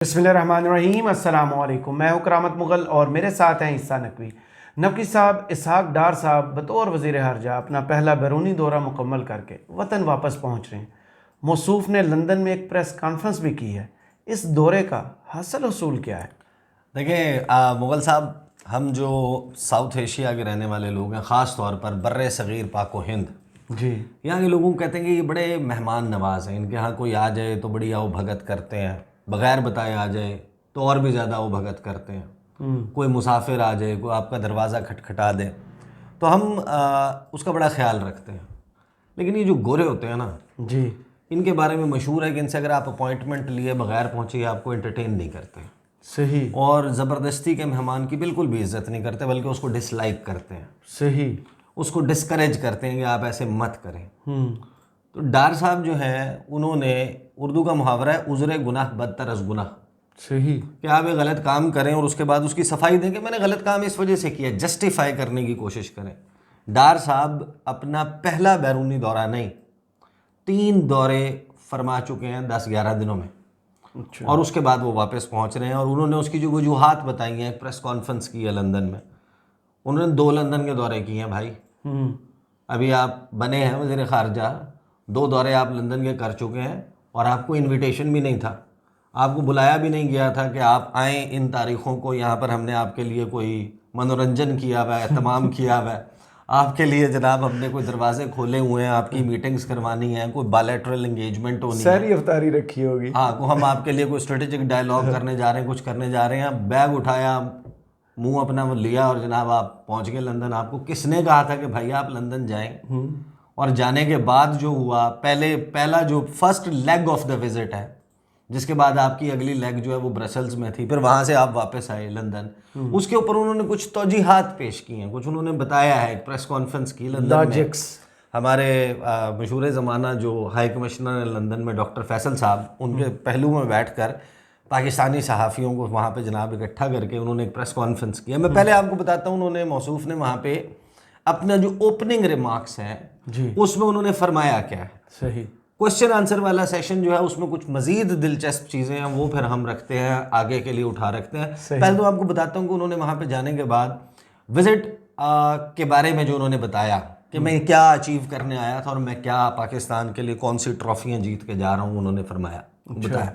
बिस्मिल्लाहिर्रहमानिर्रहीम। अस्सलाम वालेकुम। मैं हूं करामत मुगल और मेरे साथ हैं ईसा नकवी। नकवी साहब इसहाक डार साहब बतौर वज़ीर हर्जा अपना पहला बैरूनी दौरा मुकम्मल करके वतन वापस पहुंच रहे हैं। मौसूफ ने लंदन में एक प्रेस कॉन्फ्रेंस भी की है। इस दौरे का हासिल हसूल क्या है? देखिए मुग़ल साहब, हम जो साउथ एशिया के रहने वाले लोग हैं, ख़ास तौर पर बर्रे सग़ीर पाक व हिंद, जी, यहाँ के लोगों को कहते हैं कि ये बड़े मेहमान नवाज हैं। इनके यहाँ कोई आ जाए तो बड़ी आओ भगत करते हैं, बग़ैर बताए आ जाए तो और भी ज़्यादा आओ भगत करते हैं। कोई मुसाफिर आ जाए, कोई आपका दरवाज़ा खटखटा दे तो हम उसका बड़ा ख्याल रखते हैं। लेकिन ये जो गोरे होते हैं ना, जी, इनके बारे में मशहूर है कि इनसे अगर आप अपॉइंटमेंट लिए बगैर पहुँचे आपको एंटरटेन नहीं करते सही, और ज़बरदस्ती के मेहमान की बिल्कुल भी इज़्ज़त नहीं करते, बल्कि उसको डिसलाइक करते हैं, सही। उसको डिस्करेज करते हैं कि आप ऐसे मत करें। तो डार साहब जो हैं, उन्होंने, उर्दू का मुहावरा है उज़्र गुनाह बदतर अज़ गुनाह, सही, कि आप एक गलत काम करें और उसके बाद उसकी सफाई दें कि मैंने गलत काम इस वजह से किया, जस्टिफाई करने की कोशिश करें। डार साहब अपना पहला बैरूनी दौरा नहीं, 3 दौरे फरमा चुके हैं 10-11 दिनों में, अच्छा, और उसके बाद वो वापस पहुंच रहे हैं। और उन्होंने उसकी जो वजूहात बताई हैं, एक प्रेस कॉन्फ्रेंस की है लंदन में, उन्होंने 2 लंदन के दौरे किए हैं भाई। अभी आप बने हैं वज़ीर ख़ारजा, 2 दौरे आप लंदन के कर चुके हैं और आपको इनविटेशन भी नहीं था, आपको बुलाया भी नहीं गया था कि आप आएँ इन तारीख़ों को, यहाँ पर हमने आपके लिए कोई मनोरंजन किया हुआ है, एहतमाम किया हुआ है आपके लिए जनाब, हमने कोई दरवाजे खोले हुए हैं, आपकी मीटिंग्स करवानी है, कोई बायलैटरल एंगेजमेंट होनी है, सारी अफ्तारी रखी होगी। हाँ, को हम आपके लिए कोई स्ट्रेटेजिक डायलॉग करने जा रहे हैं, कुछ करने जा रहे हैं, बैग उठाया, मुंह अपना वो लिया और जनाब आप पहुंच गए लंदन। आपको किसने कहा था कि भाई आप लंदन जाएं? और जाने के बाद जो हुआ, पहला जो first leg of the visit है, जिसके बाद आपकी अगली लेग जो है वो ब्रसल्स में थी, फिर वहाँ से आप वापस आए लंदन, उसके ऊपर उन्होंने कुछ तौजीहात पेश की हैं, कुछ उन्होंने बताया है, एक प्रेस कॉन्फ्रेंस की लंदन में। लॉजिक्स। हमारे मशहूर ज़माना जो हाई कमिश्नर है लंदन में, डॉक्टर फैसल साहब, उनके पहलू में बैठकर पाकिस्तानी सहाफ़ियों को वहाँ पे जनाब इकट्ठा करके उन्होंने एक प्रेस कॉन्फ्रेंस किया। मैं पहले आपको बताता हूँ, उन्होंने, मौसूफ ने वहाँ पे अपना जो ओपनिंग रिमार्क्स हैं जी, उसमें उन्होंने फरमाया क्या है। सही, क्वेश्चन आंसर वाला सेशन जो है उसमें कुछ मज़ीद दिलचस्प चीज़ें हैं, वो फिर हम रखते हैं, आगे के लिए उठा रखते हैं। पहले तो आपको बताता हूँ कि उन्होंने वहाँ पे जाने के बाद विज़िट के बारे में जो उन्होंने बताया कि मैं क्या अचीव करने आया था और मैं क्या पाकिस्तान के लिए कौन सी ट्रॉफियाँ जीत के जा रहा हूँ, उन्होंने फरमाया, बताया।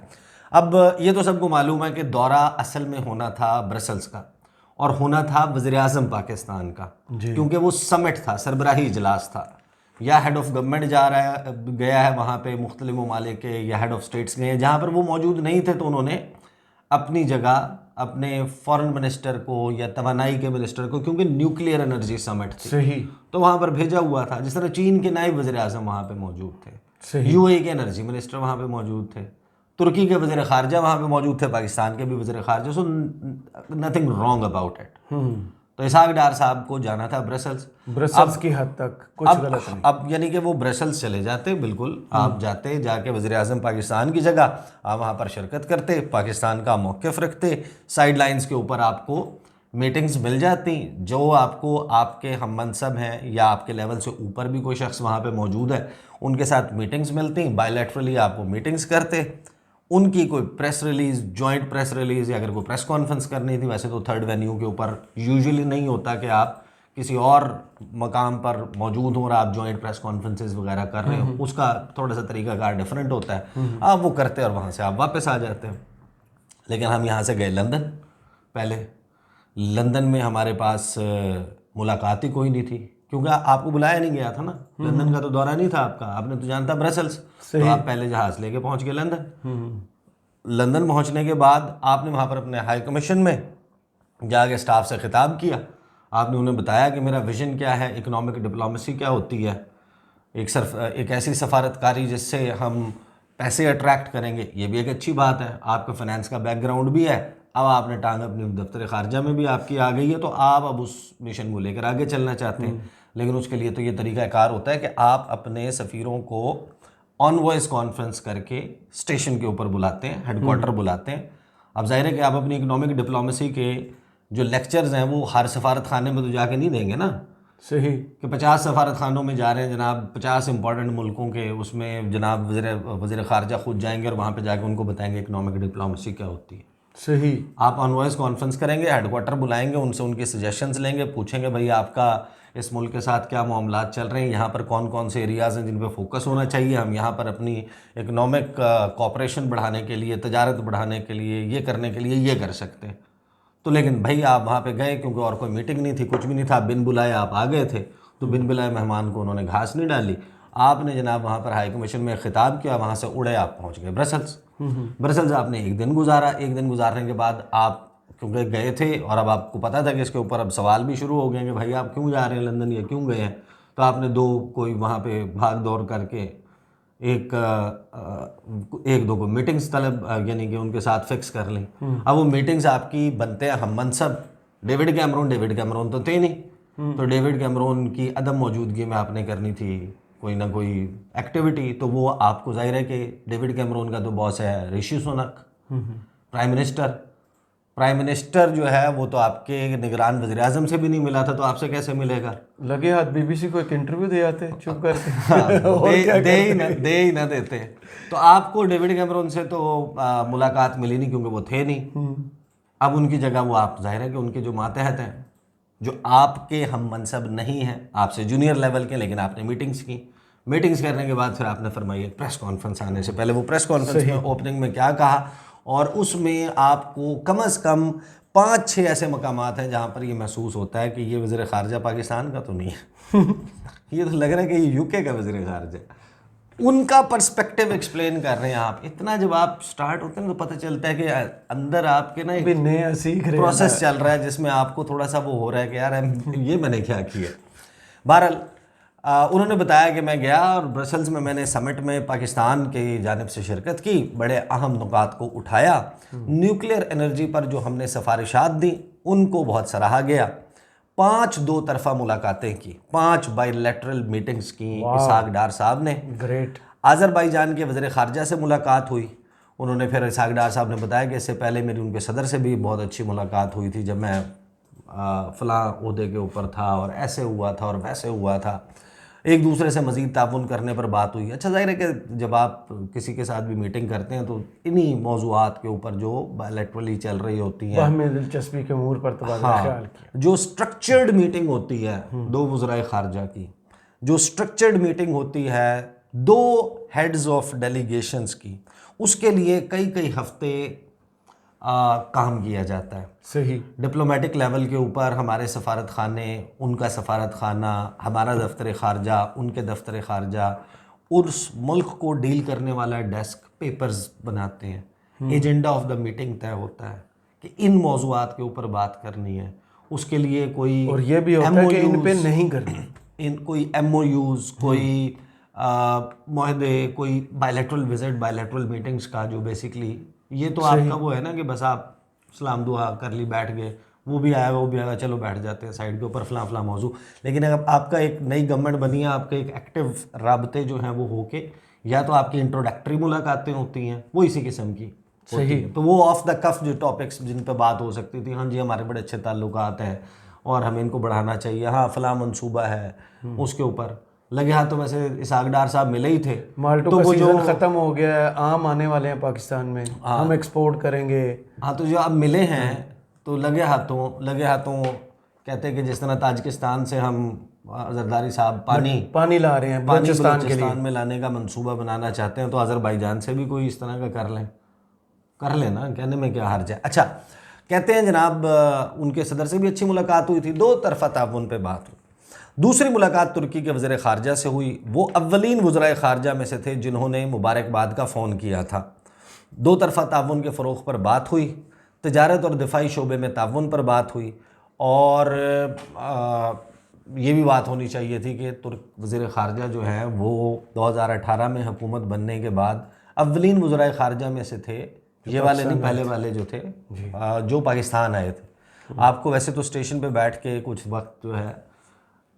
अब ये तो सबको मालूम है कि दौरा असल में होना था ब्रसल्स का और होना था वज़ीर-ए-आज़म पाकिस्तान का, क्योंकि वो समिट था, सरबराही इजलास था, या हेड ऑफ गवर्नमेंट जा रहा है, गया है वहाँ पे, मुख्तलिफ ममालिक के या हेड ऑफ स्टेट्स गए हैं। जहाँ पर वो मौजूद नहीं थे तो उन्होंने अपनी जगह अपने फॉरेन मिनिस्टर को या तवानाई के मिनिस्टर को, क्योंकि न्यूक्लियर एनर्जी समिट थी, सही, तो वहाँ पर भेजा हुआ था। जिस तरह चीन के नायब वज़ीर-ए-आज़म वहाँ पे मौजूद थे, सही, यूएई के एनर्जी मिनिस्टर वहाँ पे मौजूद थे, तुर्की के वज़ीर ख़ारजा वहाँ पे मौजूद थे, पाकिस्तान के भी वज़ीर ख़ारजा, so nothing wrong about it. तो इसहाक डार साहब को जाना था ब्रसल्स। ब्रसल्स की हद तक कुछ गलत नहीं। अब यानी कि वो ब्रसल्स चले जाते, बिल्कुल आप जाते, जाके वज़ीर-ए-आज़म पाकिस्तान की जगह आप वहाँ पर शिरकत करते, पाकिस्तान का मौक़िफ़ रखते, साइड लाइन्स के ऊपर आपको मीटिंग्स मिल जाती, जो आपको आपके हम मनसब हैं या आपके लेवल से ऊपर भी कोई शख्स वहाँ पे मौजूद है, उनके साथ मीटिंग्स मिलती, बायलैटरली आपको मीटिंग्स करते, उनकी कोई press release, joint press release, या अगर कोई प्रेस कॉन्फ्रेंस करनी थी, वैसे तो थर्ड वेन्यू के ऊपर यूजुअली नहीं होता कि आप किसी और मकाम पर मौजूद हों और आप जॉइंट प्रेस कॉन्फ्रेंसेस वगैरह कर रहे हो, उसका थोड़ा सा तरीकाकार डिफरेंट होता है, आप वो करते और वहाँ से आप वापस आ जाते हैं। लेकिन हम यहाँ से गए लंदन। पहले लंदन में हमारे पास मुलाकात ही कोई नहीं थी, क्योंकि आपको बुलाया नहीं गया था ना, लंदन का तो दौरा नहीं था आपका, आपने तो जानता ब्रसल्स, तो आप पहले जहाज़ लेके पहुँच गए लंदन। लंदन पहुँचने के बाद आपने वहाँ पर अपने हाई कमीशन में जाके स्टाफ से खिताब किया, आपने उन्हें बताया कि मेरा विज़न क्या है, इकोनॉमिक डिप्लोमेसी क्या होती है, एक ऐसी सफारतकारी जिससे हम पैसे अट्रैक्ट करेंगे, ये भी एक अच्छी बात है, आपका फाइनेंस का बैकग्राउंड भी है, अब आपने टांग अपनी दफ्तर ख़ारजा में भी आपकी आ गई है, तो आप अब उस मिशन को लेकर आगे चलना चाहते हैं। लेकिन उसके लिए तो ये तरीक़ाकार होता है कि आप अपने सफ़ीरों को ऑन वॉइस कॉन्फ्रेंस करके स्टेशन के ऊपर बुलाते हैं, हेडक्वार्टर बुलाते हैं। अब ज़ाहिर है कि आप अपनी इकोनॉमिक डिप्लोमेसी के जो लेक्चर्स हैं वो हर सफारत खाने में तो जाके नहीं देंगे ना, सही। कि 50 सफारत खानों में जा रहे हैं जनाब, 50 इंपॉर्टेंट मुल्कों के, उसमें जनाब वज़ीर ख़ारजा खुद जाएंगे और वहाँ पे जाके उनको बताएंगे इकनॉमिक डिप्लोमेसी क्या होती है। सही। आप ऑन वॉइस कॉन्फ्रेंस करेंगे, हेडक्वार्टर बुलाएंगे, उनसे उनके सजेशंस लेंगे, पूछेंगे भाई आपका इस मुल्क के साथ क्या मामलात चल रहे हैं, यहाँ पर कौन कौन से एरियाज़ हैं जिन पे फोकस होना चाहिए, हम यहाँ पर अपनी इकनॉमिक कॉपरेशन बढ़ाने के लिए, तजारत बढ़ाने के लिए, ये करने के लिए ये कर सकते हैं। तो लेकिन भाई आप वहाँ पे गए क्योंकि और कोई मीटिंग नहीं थी, कुछ भी नहीं था, बिन बुलाए आप आ गए थे, तो बिन बुलाए मेहमान को उन्होंने घास नहीं डाली। आपने जनाब वहाँ पर हाई कमीशन में खिताब किया, वहाँ से उड़े आप पहुँच गए ब्रसल्स। ब्रसल्स आपने एक दिन गुजारा, एक दिन गुजारने के बाद आप क्योंकि गए थे और अब आपको पता था कि इसके ऊपर अब सवाल भी शुरू हो गए कि भाई आप क्यों जा रहे हैं लंदन या क्यों गए हैं, तो आपने कोई वहाँ पे भाग दौड़ करके एक दो को मीटिंग्स तलब यानी कि उनके साथ फिक्स कर ली। अब वो मीटिंग्स आपकी बनते हैं हम मनसब डेविड कैमरून तो थे नहीं, तो डेविड कैमरून की अदम मौजूदगी में आपने करनी थी कोई ना कोई एक्टिविटी, तो वो आपको जाहिर है कि डेविड कैमरून का तो बॉस है ऋषि सुनक, प्राइम मिनिस्टर जो है वो तो आपके निगरान वज़ीर आज़म से भी नहीं मिला था, तो आपसे कैसे मिलेगा? लगे हाथ बीबीसी को एक इंटरव्यू दे आते चुप करके। हाँ, दे ही ना देते। तो आपको डेविड कैमरून से तो मुलाकात मिली नहीं क्योंकि वो थे नहीं। अब उनकी जगह वो आप जाहिर है कि उनके जो मातहत हैं, जो आपके हम मनसब नहीं हैं, आपसे जूनियर लेवल के, लेकिन आपने मीटिंग्स करने के बाद फिर आपने फरमाई प्रेस कॉन्फ्रेंस आने से पहले वो प्रेस कॉन्फ्रेंस में ओपनिंग में क्या कहा, और उसमें आपको कम से कम 5-6 ऐसे मकामात हैं जहाँ पर ये महसूस होता है कि ये वज़ीर ख़ारजा पाकिस्तान का तो नहीं है। ये तो लग रहा है कि ये यूके का वज़ीर ख़ारजा, उनका पर्सपेक्टिव एक्सप्लेन कर रहे हैं आप। इतना जब आप स्टार्ट होते हैं तो पता चलता है कि अंदर आपके ना भी नया सीख रहे प्रोसेस चल रहा है जिसमें आपको थोड़ा सा वो हो रहा है कि यार ये मैंने क्या किया। बहरहाल उन्होंने बताया कि मैं गया और ब्रसल्स में मैंने समिट में पाकिस्तान की जानिब से शिरकत की, बड़े अहम नुकात को उठाया, न्यूक्लियर एनर्जी पर जो हमने सिफारिशात दी उनको बहुत सराहा गया, 5 दो तरफ़ा मुलाकातें की, 5 बायलैटरल मीटिंग्स की इसहाक डार साहब ने। ग्रेट। आज़रबाईजान के वज़ीर ख़ारजा से मुलाकात हुई, उन्होंने फिर इसहाक डार साहब ने बताया कि इससे पहले मेरी उनके सदर से भी बहुत अच्छी मुलाकात हुई थी जब मैं फ़लाँ ओहदे के ऊपर था और ऐसे हुआ था और वैसे हुआ था, एक दूसरे से मज़ीद ताउन करने पर बात हुई। अच्छा, जाहिर है कि जब आप किसी के साथ भी मीटिंग करते हैं तो इन्हीं मौज़ूआत के ऊपर जो बायलैटरली चल रही होती हैं, हमें दिलचस्पी के अमूर पर तबादला ख्याल किया। जो स्ट्रक्चर्ड मीटिंग होती है दो वज़राए ख़ारजा की, जो स्ट्रक्चर्ड मीटिंग होती है 2 हेड्स ऑफ डेलीगेशंस की, उसके लिए कई हफ्ते काम किया जाता है। सही। डिप्लोमेटिक लेवल के ऊपर हमारे सफारत खाने, उनका सफारत खाना, हमारा दफ्तर ख़ारजा, उनके दफ्तर ख़ारजा, उस मुल्क को डील करने वाला डेस्क पेपर्स बनाते हैं, एजेंडा ऑफ द मीटिंग तय होता है कि इन मौज़ूआत के ऊपर बात करनी है, उसके लिए कोई और ये भी होता है कि इन पे नहीं करनी, इन कोई MOUs, कोई मुआहदे, कोई बायलैटरल विजिट, बायलैटरल मीटिंग्स का जो बेसिकली ये तो आपका वो है ना कि बस आप सलाम दुआ कर ली, बैठ गए, वो भी आया, चलो बैठ जाते हैं साइड के ऊपर फ़लाँ मौजू। लेकिन अगर आपका एक नई गवर्नमेंट बनी है, आपके एक एक्टिव राबते जो हैं वो होके, या तो आपकी इंट्रोडक्टरी मुलाकातें होती हैं, वो इसी किस्म की होती हैं, तो वो ऑफ द कफ जो टॉपिक्स जिन पे बात हो सकती थी, हाँ जी हमारे बड़े अच्छे ताल्लुकात हैं और हमें इनको बढ़ाना चाहिए, हाँ फ़लाँ मंसूबा है, उसके ऊपर लगे हाथ। तो वैसे इसहाक डार साहब मिले ही थे, माल्टो तो का वो सीजन ख़त्म हो गया है, आम आने वाले हैं पाकिस्तान में, हम एक्सपोर्ट करेंगे। हाँ, तो जो आप मिले हैं तो लगे हाथों कहते हैं कि जिस तरह ताजिकिस्तान से हम जरदारी साहब पानी ला रहे हैं बलूचिस्तान में लाने का मंसूबा बनाना चाहते हैं, तो आज़रबाईजान से भी कोई इस तरह का कर लें ना, कहने में क्या हर्ज है। अच्छा, कहते हैं जनाब उनके सदर से भी अच्छी मुलाकात हुई थी, 2 तरफ़ा ताउन पे बात हुई। दूसरी मुलाकात तुर्की के वज़ीर ख़ारजा से हुई, वो अव्वलीन वज़राए ख़ारजा में से थे जिन्होंने मुबारकबाद का फ़ोन किया था। 2 तरफ़ा ताउन के फ़रोग़ पर बात हुई, तजारत और दिफ़ाई शोबे में ताउन पर बात हुई, और ये भी बात होनी चाहिए थी कि तुर्क वज़ीर ख़ारजा जो है वो 2018 में हुकूमत बनने के बाद अव्वलीन वज़राए ख़ारजा में से थे, ये वाले नहीं, पहले वाले जो थे जो पाकिस्तान आए थे। आपको वैसे तो स्टेशन पे बैठ के कुछ वक्त जो है,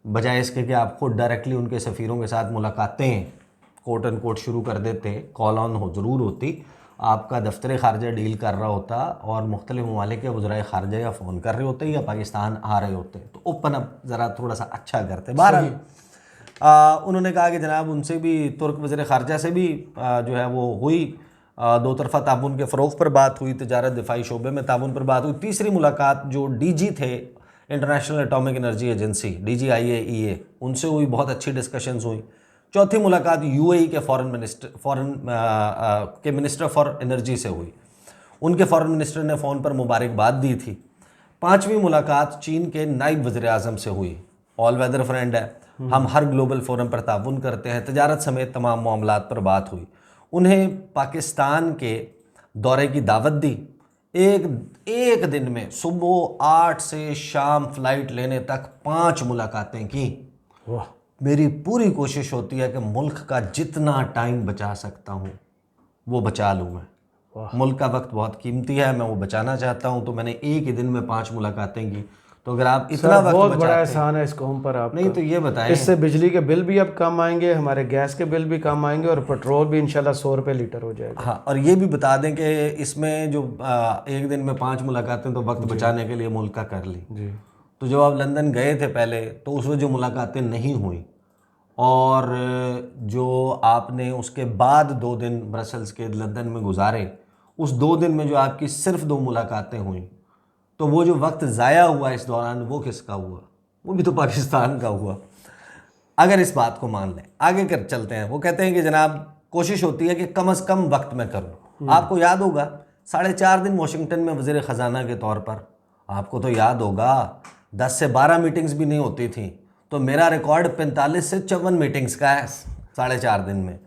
बजाय इसके कि आप खुद डायरेक्टली उनके सफ़ीरों के साथ मुलाकातें कोट एंड कोट शुरू कर देते, कॉल ऑन हो ज़रूर होती, आपका दफ्तर खारजा डील कर रहा होता और मुख्तलिफ ममालिक के वज़राए खारजा या फ़ोन कर रहे होते या पाकिस्तान आ रहे होते, तो ओपन अप ज़रा थोड़ा सा अच्छा करते। बहरहाल उन्होंने कहा कि जनाब उनसे भी, तुर्क वज़ीर ख़ारजा से भी जो है वो हुई, दो तरफ़ा ताउन के फ़रोग़ पर बात हुई, तिजारत दिफाई शोबे में ताउन पर बात हुई। तीसरी मुलाकात जो DG थे international atomic energy agency DG IAEA, उनसे हुई, बहुत अच्छी डिस्कशंस हुई। चौथी मुलाकात UAE के के मिनिस्टर फॉर एनर्जी से हुई, उनके फ़ॉरेन मिनिस्टर ने फ़ोन पर मुबारकबाद दी थी। पाँचवीं मुलाकात चीन के नायब वज़ीर आज़म से हुई, ऑल वेदर फ्रेंड है, हम हर ग्लोबल फोरम पर ताउन करते हैं, तजारत समेत तमाम मामलात पर बात हुई। उन्हें पाकिस्तान के दौरे की दावत दी। एक दिन में सुबह 8 से शाम फ़्लाइट लेने तक 5 मुलाकातें की। वाह, मेरी पूरी कोशिश होती है कि मुल्क का जितना टाइम बचा सकता हूँ वो बचा लूँ मैं। मुल्क का वक्त बहुत कीमती है, मैं वो बचाना चाहता हूँ, तो मैंने एक ही दिन में 5 मुलाकातें की। तो अगर आप इतना वक्त बहुत बड़ा बचाते एहसान है इस कौम पर आपका। नहीं तो ये बताएं, इससे बिजली के बिल भी अब कम आएंगे, हमारे गैस के बिल भी कम आएंगे और पेट्रोल भी इंशाल्लाह 100 रुपये लीटर हो जाएगा। हाँ, और ये भी बता दें कि इसमें जो एक दिन में 5 मुलाकातें तो वक्त बचाने के लिए मुल्क का कर ली। जी, तो जब आप लंदन गए थे पहले, तो उस वक्त जो मुलाकातें नहीं हुई, और जो आपने उसके बाद 2 दिन ब्रसल्स के लंदन में गुजारे, उस 2 दिन में जो आपकी सिर्फ 2 मुलाकातें हुई, तो वो जो वक्त ज़ाया हुआ इस दौरान, वो किसका हुआ? वो भी तो पाकिस्तान का हुआ। अगर इस बात को मान लें, आगे कर चलते हैं। वो कहते हैं कि जनाब कोशिश होती है कि कम अज़ कम वक्त में करूँ। आपको याद होगा 4.5 दिन वाशिंगटन में वज़ीर ख़जाना के तौर पर, आपको तो याद होगा 10 से 12 मीटिंग्स भी नहीं होती थी। तो मेरा रिकॉर्ड 45 से 54 मीटिंग्स का है 4.5 दिन में।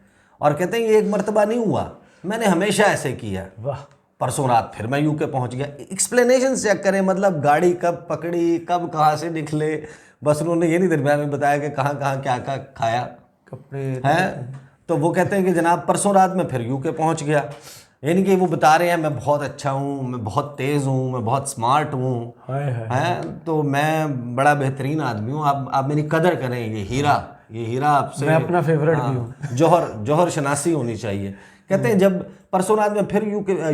और कहते हैं ये एक मरतबा नहीं हुआ, मैंने हमेशा ऐसे किया। वाह, परसों रात फिर मैं UK पहुंच गया। एक्सप्लेनेशन चेक करें, मतलब गाड़ी कब पकड़ी, कब कहाँ से निकले, बस उन्होंने ये नहीं दरमियान में बताया कि कहाँ कहाँ क्या क्या खाया कपड़े हैं। तो वो कहते हैं कि जनाब परसों रात में फिर UK पहुंच गया। यानी कि वो बता रहे हैं मैं बहुत अच्छा हूँ, मैं बहुत तेज़ हूँ, मैं बहुत स्मार्ट हूँ, हाय हाय, हैं, तो मैं बड़ा बेहतरीन आदमी हूँ, आप मेरी कदर करें, ये हीरा आपसे, मैं अपना फेवरेट भी हाँ, हूँ। जौहर शनासी होनी चाहिए। कहते हैं जब परसों रात में फिर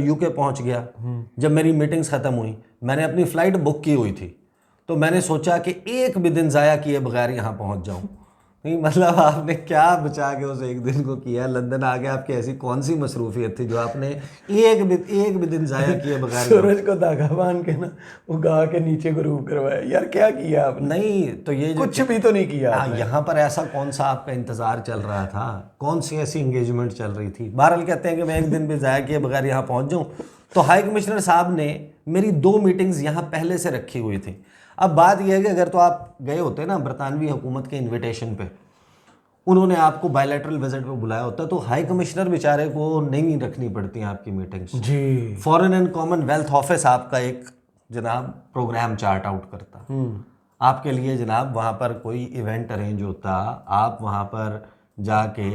UK पहुंच गया, जब मेरी मीटिंग्स ख़त्म हुई, मैंने अपनी फ़्लाइट बुक की हुई थी, तो मैंने सोचा कि एक भी दिन ज़ाया किए बगैर यहाँ पहुँच जाऊँ। नहीं मतलब आपने क्या बचा के उस एक दिन को किया, लंदन आ गया, आपकी ऐसी कौन सी मसरूफियत थी जो आपने एक भी दिन ज़ाया किए बगैर सूरज को धागा बांध के ना उगा के नीचे ग्रूव करवाया? यार क्या किया आपने? नहीं तो ये जो कुछ भी तो नहीं किया आपने। यहाँ पर ऐसा कौन सा आपका इंतज़ार चल रहा था, कौन सी ऐसी इंगेजमेंट चल रही थी? बहरहाल कहते हैं कि मैं एक दिन भी ज़ाया किए बगैर यहाँ पहुँच जाऊँ। तो हाई कमिश्नर साहब ने मेरी 2 मीटिंग्स यहाँ पहले से रखी हुई थी। अब बात यह है कि अगर तो आप गए होते ना बरतानवी हुकूमत के इन्विटेशन पे, उन्होंने आपको बायलैटरल विजिट पे बुलाया होता, तो हाई कमिश्नर बेचारे को नहीं रखनी पड़ती हैं आपकी मीटिंग्स। जी, फॉरेन एंड कॉमनवेल्थ ऑफिस आपका एक जनाब प्रोग्राम चार्ट आउट करता आपके लिए। जनाब वहाँ पर कोई इवेंट अरेंज होता, आप वहाँ पर जाके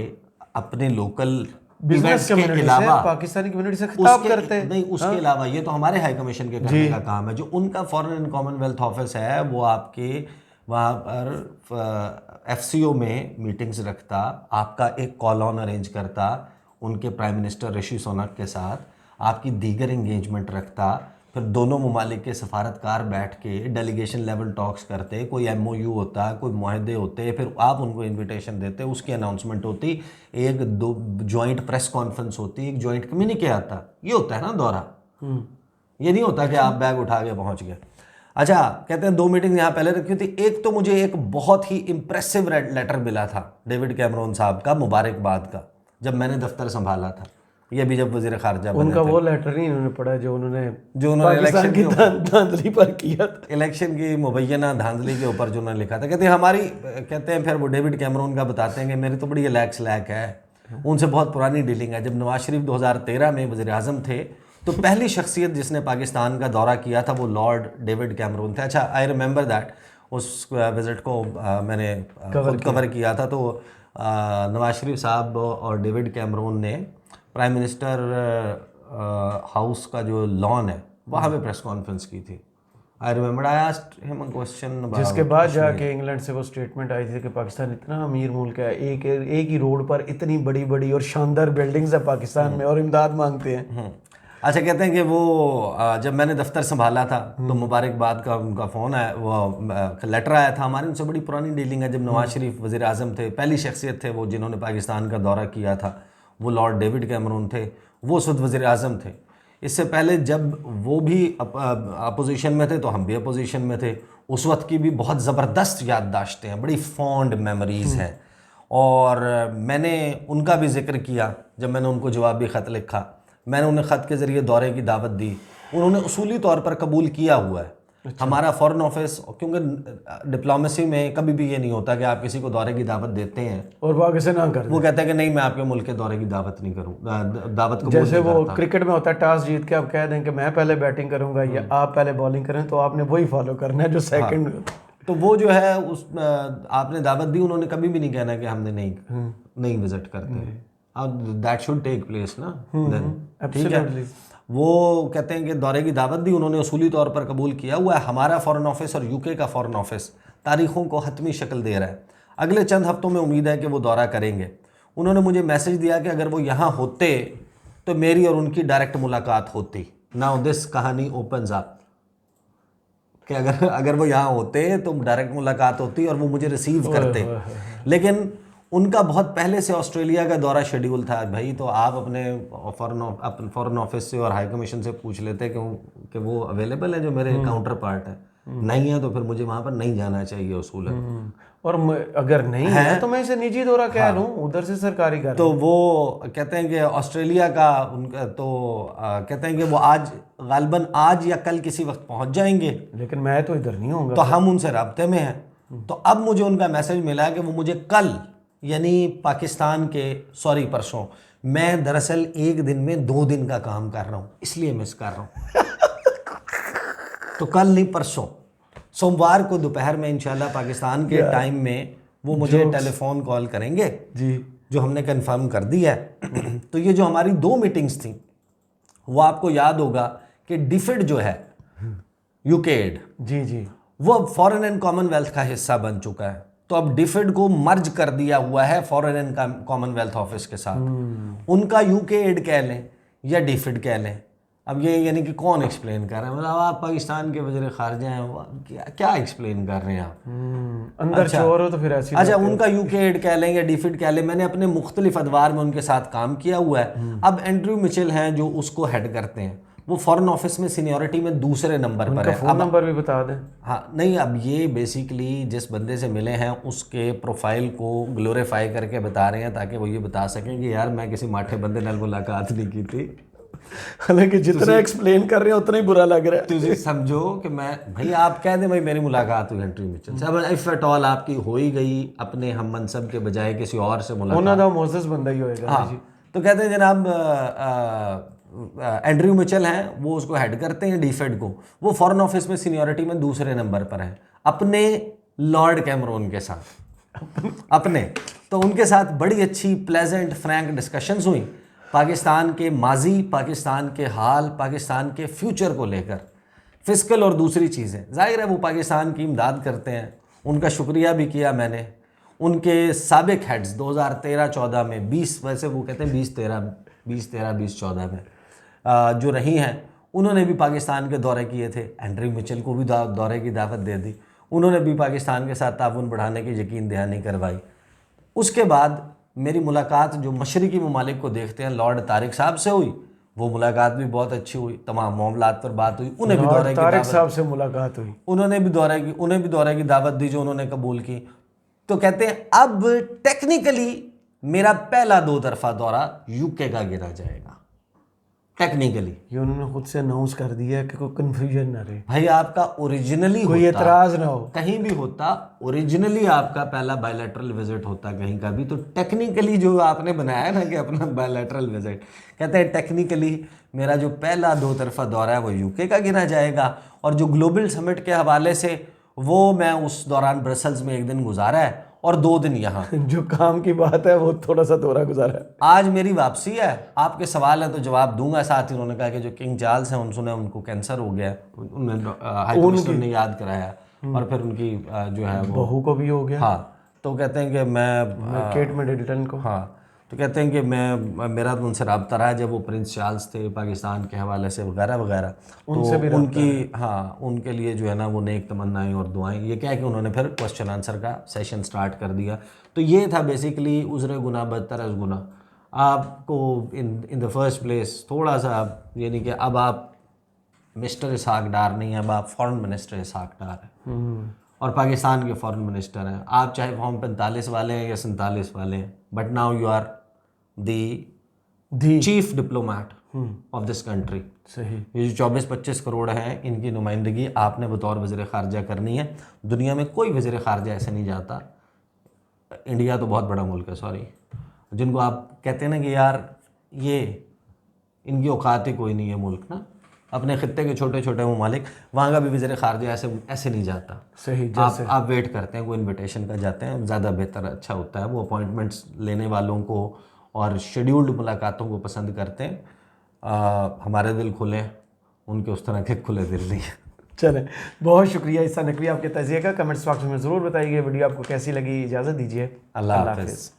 अपने लोकल बिजनेस कम्युनिटी से, पाकिस्तानी कम्युनिटी से खिताब करते। नहीं उसके अलावा ये तो हमारे हाई कमीशन के करने का काम है। जो उनका फॉरेन एंड कॉमनवेल्थ ऑफिस है वो आपके वहाँ पर FCO में मीटिंग्स रखता, आपका एक कॉल ऑन अरेंज करता उनके प्राइम मिनिस्टर ऋषि सुनक के साथ, आपकी दीगर इंगेजमेंट रखता, फिर दोनों ममालिक के सफारतकार बैठ के डेलीगेशन लेवल टॉक्स करते, कोई MOU होता, कोई मुआहदे होते, फिर आप उनको इनविटेशन देते, उसकी अनाउंसमेंट होती, एक दो जॉइंट प्रेस कॉन्फ्रेंस होती, एक जॉइंट कम्युनिके आता। ये होता है ना दौरा, ये नहीं होता कि आप बैग उठा के पहुंच गए। अच्छा, कहते हैं 2 मीटिंग यहाँ पहले रखी थी। एक तो मुझे एक बहुत ही इम्प्रेसिव लेटर मिला था डेविड कैमरून साहब का मुबारकबाद का, जब मैंने दफ्तर संभाला था, ये भी जब वजीर खारजा बने उनका थे। वो लेटर नहीं उन्होंने पढ़ा जो उन्होंने इलेक्शन की धांधली पर किया था, इलेक्शन की मुबैना धांधली के ऊपर जो उन्होंने लिखा था। कहते हैं फिर वो डेविड कैमरून का बताते हैं कि मेरी तो बड़ी लैक है, उनसे बहुत पुरानी डीलिंग है। जब नवाज शरीफ 2013 में वज़ीर आज़म थे तो पहली शख्सियत जिसने पाकिस्तान का दौरा किया था वो लॉर्ड डेविड कैमरून थे। अच्छा, आई रिमेंबर दैट, उस विज़िट को मैंने खुद कवर किया था। तो नवाज शरीफ साहब और डेविड कैमरून ने प्राइम मिनिस्टर हाउस का जो लॉन है वहाँ पे प्रेस कॉन्फ्रेंस की थी, I remember I asked him a question जिसके बाद जाके इंग्लैंड से वो स्टेटमेंट आई थी कि पाकिस्तान इतना अमीर मुल्क है, एक ही रोड पर इतनी बड़ी बड़ी और शानदार बिल्डिंग्स है पाकिस्तान में, और इमदाद मांगते हैं। अच्छा, कहते हैं कि वो जब मैंने दफ्तर संभाला था तो मुबारकबाद का उनका फ़ोन आया, वो लेटर आया था। हमारी उनसे बड़ी पुरानी डीलिंग है। जब नवाज शरीफ वज़ीर आज़म थे, पहली शख्सियत थे वो जिन्होंने पाकिस्तान का दौरा किया था, वो लॉर्ड डेविड कैमरून थे, वो उस वक्त वज़ीर आज़म थे। इससे पहले जब वो भी अपोजिशन में थे तो हम भी अपोजिशन में थे। उस वक्त की भी बहुत ज़बरदस्त याददाश्तें हैं, बड़ी फॉन्ड मेमोरीज़ हैं। और मैंने उनका भी जिक्र किया जब मैंने उनको जवाबी ख़त लिखा। मैंने उन्हें ख़त के ज़रिए दौरे की दावत दी, उन्होंने उसूली तौर पर कबूल किया हुआ है। हमारा फ़ॉरेन ऑफिस, क्योंकि डिप्लोमेसी में कभी भी ये नहीं होता कि आप किसी को दौरे की दावत देते हैं और वो आगे से ना कर, वो कहता है कि नहीं मैं आपके मुल्क के दौरे की दावत नहीं करूँ, दावत कबूल जैसे नहीं वो करता। क्रिकेट में होता है, टॉस जीत के आप कह दें कि मैं पहले बैटिंग करूंगा या आप पहले बॉलिंग करें, तो आपने वही फॉलो करना है जो सेकंड। तो वो जो है उस आपने दावत दी, उन्होंने कभी भी नहीं कहना कि हमने नहीं विजिट करते। अब दैट शुड टेक प्लेस ना, ठीक है। वो कहते हैं कि दौरे की दावत दी, उन्होंने उसूली तौर पर कबूल किया हुआ है। हमारा फ़ॉरेन ऑफिस और यूके का फ़ॉरेन ऑफिस तारीख़ों को हतमी शक्ल दे रहा है। अगले चंद हफ्तों में उम्मीद है कि वो दौरा करेंगे। उन्होंने मुझे मैसेज दिया कि अगर वो यहाँ होते तो मेरी और उनकी डायरेक्ट मुलाकात होती। नाउ दिस कहानी ओपन्स अप कि अगर वो यहाँ होते तो डायरेक्ट मुलाकात होती और वो मुझे रिसीव करते। लेकिन उनका बहुत पहले से ऑस्ट्रेलिया का दौरा शेड्यूल था भाई, तो आप अपने फ़ॉरेन ऑफिस से और हाई कमीशन से पूछ लेते कि वो अवेलेबल है जो मेरे काउंटर पार्ट है। नहीं है तो फिर मुझे वहाँ पर नहीं जाना चाहिए उसूलन। और अगर नहीं है तो मैं इसे निजी दौरा कह लूँ, उधर से सरकारी कर। तो वो कहते हैं कि ऑस्ट्रेलिया का उनका तो कहते हैं कि वो आज गालिबन आज या कल किसी वक्त पहुँच जाएंगे, लेकिन मैं तो इधर नहीं होऊंगा, तो हम उनसे राब्ते में हैं। तो अब मुझे उनका मैसेज मिला कि वो मुझे कल, यानी पाकिस्तान के परसों, मैं दरअसल एक दिन में 2 दिन का काम कर रहा हूँ इसलिए मिस कर रहा हूँ। तो कल नहीं परसों सोमवार को दोपहर में इंशाल्लाह पाकिस्तान के टाइम में वो मुझे टेलीफोन कॉल करेंगे जी, जो हमने कंफर्म कर दी है। तो ये जो हमारी 2 मीटिंग्स थी वो आपको याद होगा कि डिफिड जो है यूकेड जी जी, वो अब फॉरेन एंड कॉमनवेल्थ का हिस्सा बन चुका है। तो अब डिफिड को मर्ज कर दिया हुआ है फॉरेन एंड कॉमनवेल्थ ऑफिस के साथ। उनका यूके एड कह लें या डिफिड कह लें। अब ये यानी कि कौन एक्सप्लेन कर रहा है, मतलब आप पाकिस्तान के वज़ीर ख़ारिजा हैं, क्या एक्सप्लेन कर रहे हैं आप? अंदर चोर हो तो फिर ऐसी। अच्छा, उनका यूके एड कह लें या डिफिड कह लें, मैंने अपने मुख्तलिफ अदवार में उनके साथ काम किया हुआ है। अब एंड्रयू मिचेल हैं जो उसको हेड करते हैं, वो फॉरेन ऑफिस में सीनियरिटी में दूसरे नंबर पर है। फ़ोन नंबर भी बता दें। हाँ नहीं, अब ये बेसिकली जिस बंदे से मिले हैं उसके प्रोफाइल को ग्लोरीफाई करके बता रहे हैं ताकि वो ये बता सकें कि यार मैं किसी माठे बंदे नाल मुलाकात नहीं की थी। हालांकि जितना एक्सप्लेन कर रहे हैं उतना ही बुरा लग रहा है। तुझे समझो कि मैं भाई, आप कह दें भाई मेरी मुलाकात हुई एंड्रयू मिचेल से, अब इफ एट ऑल आपकी हो ही गई अपने हम मनसब के बजाय किसी और से मुलाकात, उन्होंने मोसेस बंदा ही होएगा। हाँ, तो कहते हैं जनाब एंड्रयू मिचेल हैं, वो उसको हेड करते हैं डिफेड को। वो फॉरेन ऑफिस में सीनियरिटी में दूसरे नंबर पर हैं अपने लॉर्ड कैमरून के साथ अपने। तो उनके साथ बड़ी अच्छी प्लेजेंट फ्रैंक डिस्कशंस हुई पाकिस्तान के माजी, पाकिस्तान के हाल, पाकिस्तान के फ्यूचर को लेकर, फिस्कल और दूसरी चीज़ें। जाहिर है वो पाकिस्तान की इमदाद करते हैं, उनका शुक्रिया भी किया मैंने। उनके साबिक हेड्स 2013-14 में 20, वैसे वो कहते हैं 2014 में जो रही हैं, उन्होंने भी पाकिस्तान के दौरे किए थे। एंड्रयू मिचेल को भी दौरे की दावत दे दी, उन्होंने भी पाकिस्तान के साथ ताउन बढ़ाने की यकीन दहानी करवाई। उसके बाद मेरी मुलाकात जो मशरकी ममालिक को देखते हैं लॉर्ड तारिक साहब से हुई, वो मुलाकात भी बहुत अच्छी हुई, तमाम मामलात पर बात हुई। उन्हें भी दौरे की तारिक साहब से मुलाकात हुई, उन्हें भी दौरे की दावत दी जो उन्होंने कबूल की। तो कहते हैं अब टेक्निकली मेरा पहला 2 तरफा दौरा यूके का गिना जाएगा। टेक्निकली ये उन्होंने खुद से अनाउंस कर दिया है कि कोई कंफ्यूजन ना रहे भाई, आपका ओरिजिनली कोई एतराज ना हो, कहीं भी होता ओरिजिनली आपका पहला बायलैटरल विजिट होता कहीं का भी, तो टेक्निकली जो आपने बनाया ना कि अपना बायलैटरल विजिट, कहते हैं टेक्निकली मेरा जो पहला 2 तरफा दौरा है वो यूके का गिना जाएगा। और जो ग्लोबल समिट के हवाले से वो मैं उस दौरान ब्रसल्स में एक दिन गुजारा है और 2 दिन यहाँ। जो काम की बात है वो थोड़ा सा दोहरा गुजारा है। आज मेरी वापसी है, आपके सवाल है तो जवाब दूंगा। साथ ही उन्होंने कहा कि जो किंग चार्ल्स हैं उनको कैंसर हो गया, उन्होंने हाई कमिश्नर ने याद कराया, और फिर उनकी जो है वो बहू को भी हो गया। हाँ, तो कहते हैं कि मैं केट मिडलटन को। हाँ, तो कहते हैं कि मेरा तो उनसे रब्ता रहा जब वो प्रिंस चार्ल्स थे पाकिस्तान के हवाले से वगैरह वगैरह, तो उनके लिए जो है ना वो नेक तमन्नाएं और दुआएं, ये क्या है कि उन्होंने फिर क्वेश्चन आंसर का सेशन स्टार्ट कर दिया। तो ये था बेसिकली उज़्र गुनाह बदतर अज़ गुनाह। आपको इन द फर्स्ट प्लेस थोड़ा सा, यानी कि अब आप मिस्टर इसहाक डार नहीं है, अब आप फॉरेन मिनिस्टर इसहाक डार हैं और पाकिस्तान के फॉरेन मिनिस्टर हैं। आप चाहे फॉर्म 45 वाले हैं या 47 वाले हैं, but now you are the chief diplomat of this country. सही। ये जो 24-25 करोड़ हैं, इनकी नुमाइंदगी आपने बतौर वज़ीर ख़ारजा करनी है। दुनिया में कोई वज़ीर ख़ारजा ऐसे नहीं जाता, इंडिया तो बहुत बड़ा मुल्क है, सॉरी, जिनको आप कहते हैं ना कि यार ये इनकी औकात ही कोई नहीं है मुल्क ना, अपने खित्ते के छोटे छोटे ममालिक, वहाँ का भी वज़ीर ख़ारजा ऐसे नहीं जाता। सही। आप वेट करते हैं, कोई इनविटेशन का जाते हैं, ज़्यादा बेहतर अच्छा होता है। वो अपॉइंटमेंट्स लेने वालों को और शेड्यूल्ड मुलाकातों को पसंद करते हैं। हमारे दिल खुले, उनके उस तरह के खुले दिल नहीं है। चलें, बहुत शुक्रिया ईसा नकवी आपके तज़िये का। कमेंट्स बॉक्स में ज़रूर बताइए वीडियो आपको कैसी लगी। इजाज़त दीजिए, अल्लाह हाफ़िज़।